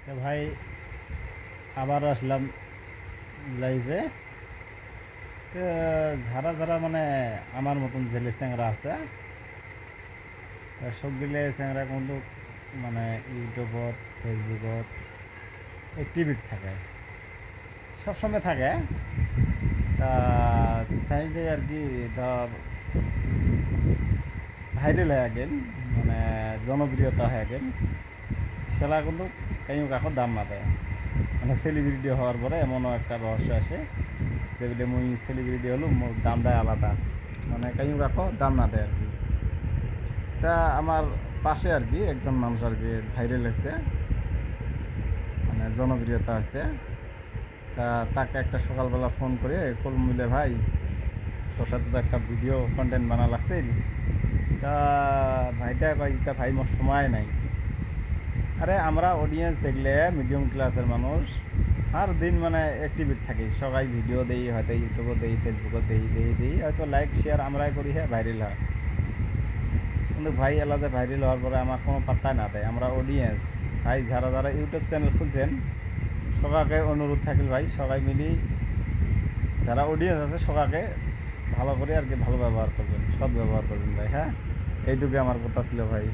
তো ভাই আবারও আসলাম লাইভে। তো যারা যারা মানে আমার মতন ছেলে চ্যাংরা আছে, সবগুলো চ্যাংরা কিন্তু মানে ইউটিউবত ফেসবুকত অ্যাক্টিভিট থাকে, সবসময় থাকে। তা চাই যে আর কি ধর ভাইরাল হয়ে গেল, মানে জনপ্রিয়তা হয়ে গেল, সেটা কিন্তু কাইও কাকো দাম না দেয়। মানে সেলিব্রিটি হওয়ার পরে এমনও একটা রহস্য আসে যেগুলো মুই সেলিব্রিটি হলো মোর দাম দেয় আলাদা, মানে কাইও কাকো দাম না দেয় আর কি। তা আমার পাশে আর কি একজন মানুষ আর কি ভাইরাল হয়েছে, মানে জনপ্রিয়তা হয়েছে। তা তাকে একটা সকালবেলা ফোন করে কল মিলে, ভাই তোর সাথে তো একটা ভিডিও কন্টেন্ট বানা লাগছে। তা ভাইটা কয় তা ভাই মোর সময় নাই। আরে আমরা অডিয়েন্স দেখলে মিডিয়াম ক্লাসের মানুষ আর দিন মানে অ্যাক্টিভিট থাকি, সবাই ভিডিও দেই, হয়তো ইউটিউবও দেই, ফেসবুকও দেই হয়তো লাইক শেয়ার আমরাই করি, হ্যাঁ ভাইরাল হয়। কিন্তু ভাই আলাদা ভাইরাল হওয়ার পরে আমার কোনো পাত্তাই না দেয়। আমরা অডিয়েন্স ভাই, যারা যারা ইউটিউব চ্যানেল খুলছেন সবাইকে অনুরোধ থাকিল ভাই, সবাই মিলি যারা অডিয়েন্স আছে সবাইকে ভালো করে আর কি ভালো ব্যবহার করবেন, সৎ ব্যবহার করবেন ভাই। হ্যাঁ, এইটুকু আমার কথা ছিল ভাই।